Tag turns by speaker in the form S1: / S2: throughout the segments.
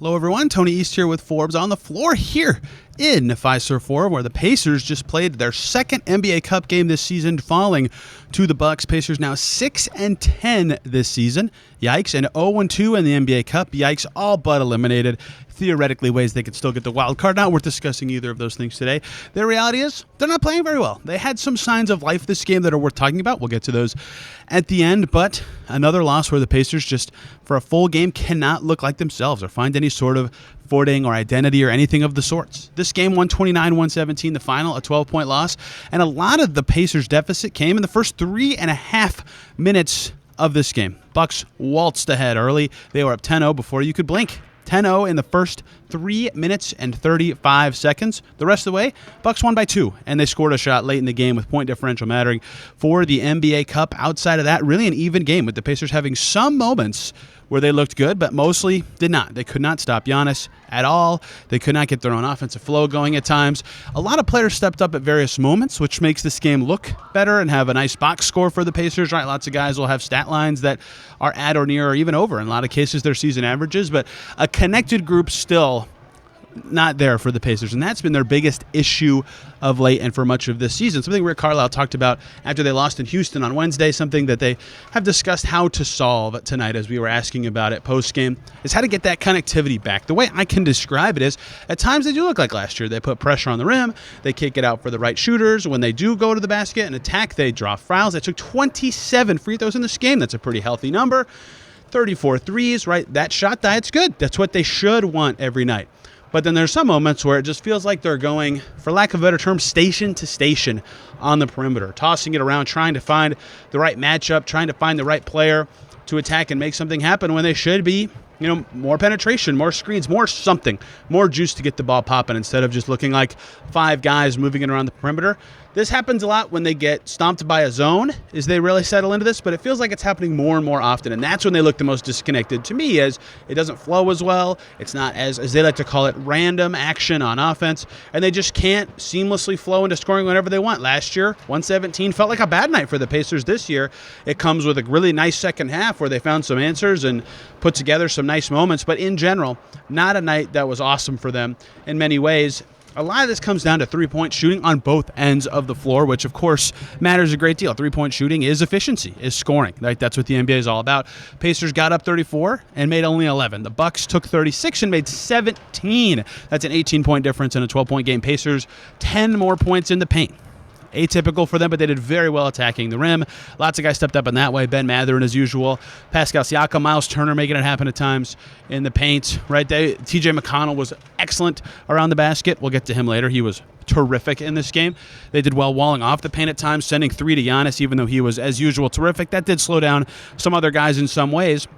S1: Hello everyone, Tony East here with Forbes on the floor here in Fiserv Forum, where the Pacers just played their second NBA Cup game this season, falling to the Bucks. Pacers now 6-10 this season. Yikes, and 0-2 in the NBA Cup. Yikes, all but eliminated. Theoretically, ways they could still get the wild card. Not worth discussing either of those things today. The reality is they're not playing very well. They had some signs of life this game that are worth talking about. We'll get to those at the end, but another loss where the Pacers just, for a full game, cannot look like themselves or find any sort of footing or identity or anything of the sorts. This game, 129-117, the final, a 12-point loss, and a lot of the Pacers' deficit came in the first 3.5 minutes of this game. Bucks waltzed ahead early. They were up 10-0 before you could blink. 10-0 in the first 3 minutes and 35 seconds. The rest of the way, Bucks won by 2, and they scored a shot late in the game with point differential mattering for the NBA Cup. Outside of that, really an even game with the Pacers having some moments where they looked good, but mostly did not. They could not stop Giannis at all. They could not get their own offensive flow going at times. A lot of players stepped up at various moments, which makes this game look better and have a nice box score for the Pacers, right? Lots of guys will have stat lines that are at or near or even over, in a lot of cases, their season averages, but a connected group still not there for the Pacers, and that's been their biggest issue of late and for much of this season. Something Rick Carlisle talked about after they lost in Houston on Wednesday, something that they have discussed how to solve tonight as we were asking about it post-game, is how to get that connectivity back. The way I can describe it is, at times they do look like last year. They put pressure on the rim, they kick it out for the right shooters. When they do go to the basket and attack, they draw fouls. They took 27 free throws in this game. That's a pretty healthy number. 34 threes, right? That shot diet's good. That's what they should want every night. But then there's some moments where it just feels like they're going, for lack of a better term, station to station on the perimeter, tossing it around, trying to find the right matchup, trying to find the right player to attack and make something happen when they should be, more penetration, more screens, more something, more juice to get the ball popping instead of just looking like 5 guys moving it around the perimeter. This happens a lot when they get stomped by a zone, as they really settle into this, but it feels like it's happening more and more often, and that's when they look the most disconnected to me, as it doesn't flow as well. It's not as they like to call it, random action on offense, and they just can't seamlessly flow into scoring whenever they want. Last year, 117 felt like a bad night for the Pacers. This year, it comes with a really nice second half where they found some answers and put together some nice moments, but in general, not a night that was awesome for them in many ways. A lot of this comes down to three-point shooting on both ends of the floor, which, of course, matters a great deal. Three-point shooting is efficiency, is scoring. Right? That's what the NBA is all about. Pacers got up 34 and made only 11. The Bucks took 36 and made 17. That's an 18-point difference in a 12-point game. Pacers, 10 more points in the paint. Atypical for them, but they did very well attacking the rim. Lots of guys stepped up in that way. Ben Mathurin, as usual. Pascal Siakam, Miles Turner making it happen at times in the paint. Right there, TJ McConnell was excellent around the basket. We'll get to him later. He was terrific in this game. They did well walling off the paint at times, sending 3 to Giannis, even though he was, as usual, terrific. That did slow down some other guys in some ways.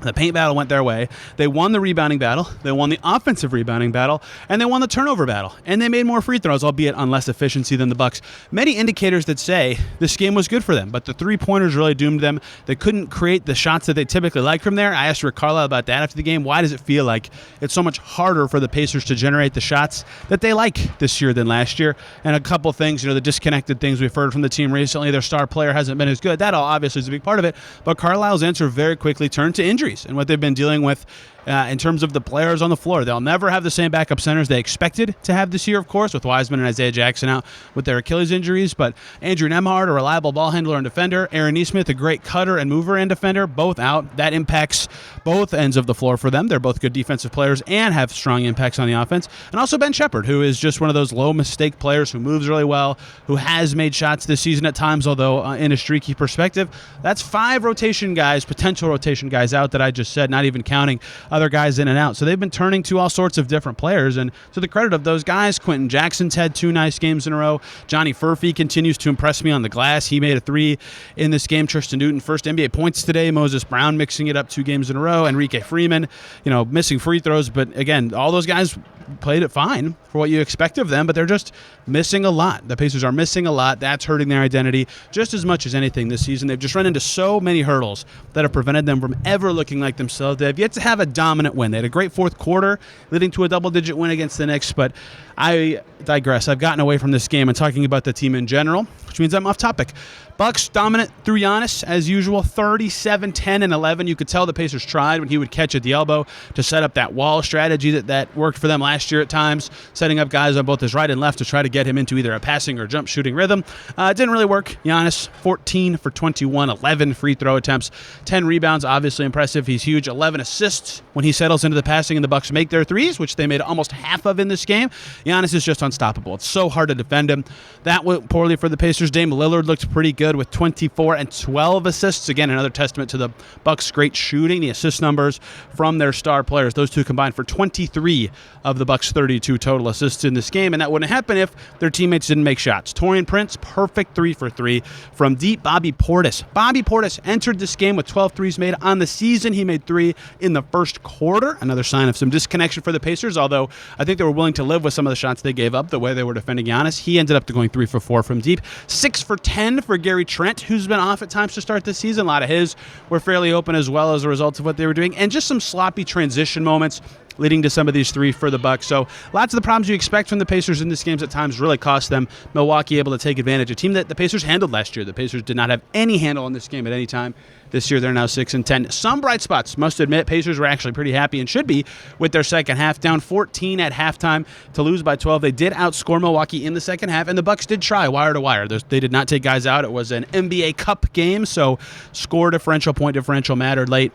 S1: The paint battle went their way. They won the rebounding battle. They won the offensive rebounding battle. And they won the turnover battle. And they made more free throws, albeit on less efficiency than the Bucks. Many indicators that say this game was good for them, but the three-pointers really doomed them. They couldn't create the shots that they typically like from there. I asked Rick Carlisle about that after the game. Why does it feel like it's so much harder for the Pacers to generate the shots that they like this year than last year? And a couple things, the disconnected things we've heard from the team recently. Their star player hasn't been as good. That all obviously is a big part of it. But Carlisle's answer very quickly turned to injuries and what they've been dealing with in terms of the players on the floor. They'll never have the same backup centers they expected to have this year, of course, with Wiseman and Isaiah Jackson out with their Achilles injuries. But Andrew Nembhard, a reliable ball handler and defender. Aaron Nesmith, a great cutter and mover and defender, both out. That impacts both ends of the floor for them. They're both good defensive players and have strong impacts on the offense. And also Ben Shepherd, who is just one of those low-mistake players who moves really well, who has made shots this season at times, although in a streaky perspective. That's 5 rotation guys, potential rotation guys out that I just said, not even counting other guys in and out. So they've been turning to all sorts of different players. And to the credit of those guys, Quentin Jackson's had 2 nice games in a row. Johnny Furphy continues to impress me on the glass. He made a 3 in this game. Tristan Newton, first NBA points today. Moses Brown mixing it up 2 games in a row. Enrique Freeman, missing free throws. But again, all those guys played it fine for what you expect of them, but they're just missing a lot. The Pacers are missing a lot. That's hurting their identity just as much as anything this season. They've just run into so many hurdles that have prevented them from ever looking like themselves. They have yet to have a dominant win. They had a great fourth quarter, leading to a double-digit win against the Knicks, but I digress. I've gotten away from this game and talking about the team in general, which means I'm off topic. Bucks dominant through Giannis, as usual, 37, 10, and 11. You could tell the Pacers tried when he would catch at the elbow to set up that wall strategy that worked for them last year at times, setting up guys on both his right and left to try to get him into either a passing or jump shooting rhythm. It didn't really work. Giannis, 14 for 21, 11 free throw attempts, 10 rebounds, obviously impressive. He's huge, 11 assists when he settles into the passing and the Bucks make their threes, which they made almost half of in this game. Giannis is just unstoppable. It's so hard to defend him. That went poorly for the Pacers. Dame Lillard looked pretty good with 24 and 12 assists. Again, another testament to the Bucks' great shooting. The assist numbers from their star players. Those two combined for 23 of the Bucks' 32 total assists in this game, and that wouldn't happen if their teammates didn't make shots. Taurean Prince, perfect 3 for 3 from deep. Bobby Portis entered this game with 12 threes made on the season. He made 3 in the first quarter. Another sign of some disconnection for the Pacers, although I think they were willing to live with some of the shots they gave up, the way they were defending Giannis. He ended up going 3 for 4 from deep. 6 for 10 for Gary Trent, who's been off at times to start this season. A lot of his were fairly open as well as a result of what they were doing, and just some sloppy transition moments leading to some of these 3 for the Bucks. So lots of the problems you expect from the Pacers in this game at times really cost them. Milwaukee able to take advantage. A team that the Pacers handled last year. The Pacers did not have any handle on this game at any time. This year they're now 6-10. Some bright spots, must admit. Pacers were actually pretty happy and should be with their second half. Down 14 at halftime to lose by 12. They did outscore Milwaukee in the second half, and the Bucks did try wire to wire. They did not take guys out. It was an NBA Cup game, so score differential, point differential mattered late.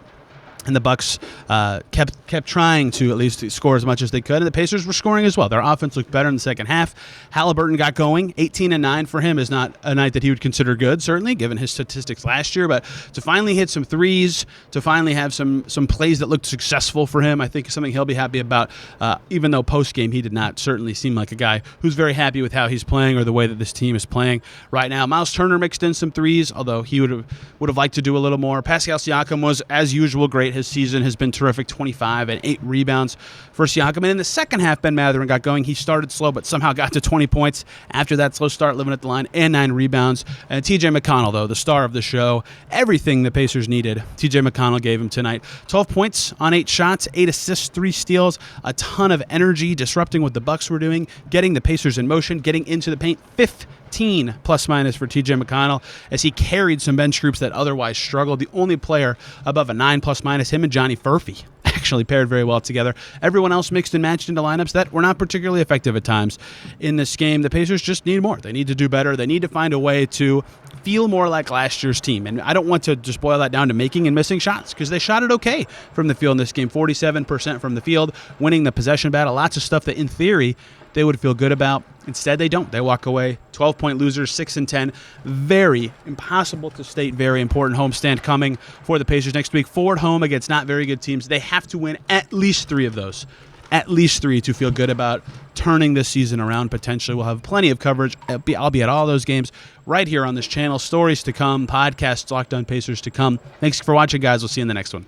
S1: And the Bucks kept trying to at least score as much as they could, and the Pacers were scoring as well. Their offense looked better in the second half. Halliburton got going. 18 and 9 for him is not a night that he would consider good, certainly, given his statistics last year. But to finally hit some threes, to finally have some plays that looked successful for him, I think is something he'll be happy about. Even though post-game he did not certainly seem like a guy who's very happy with how he's playing or the way that this team is playing right now. Miles Turner mixed in some threes, although he would have liked to do a little more. Pascal Siakam was, as usual, great. His season has been terrific, 25 and 8 rebounds for Siakam. And in the second half, Ben Mathurin got going. He started slow, but somehow got to 20 points after that slow start, living at the line, and 9 rebounds. And TJ McConnell, though, the star of the show, everything the Pacers needed, TJ McConnell gave him tonight. 12 points on 8 shots, 8 assists, 3 steals, a ton of energy, disrupting what the Bucks were doing, getting the Pacers in motion, getting into the paint. 15 plus-minus for TJ McConnell as he carried some bench groups that otherwise struggled. The only player above a 9 plus-minus, him and Johnny Furphy, actually paired very well together. Everyone else mixed and matched into lineups that were not particularly effective at times in this game. The Pacers just need more. They need to do better. They need to find a way to feel more like last year's team. And I don't want to just boil that down to making and missing shots, because they shot it okay from the field in this game. 47% from the field, winning the possession battle. Lots of stuff that, in theory, they would feel good about. Instead, they don't. They walk away 12-point losers, 6-10. Very impossible to state, very important homestand coming for the Pacers next week. 4 at home against not very good teams. They have to win at least 3 of those. At least 3 to feel good about turning this season around potentially. We'll have plenty of coverage. I'll be at all those games right here on this channel. Stories to come, podcasts, Locked On Pacers to come. Thanks for watching, guys. We'll see you in the next one.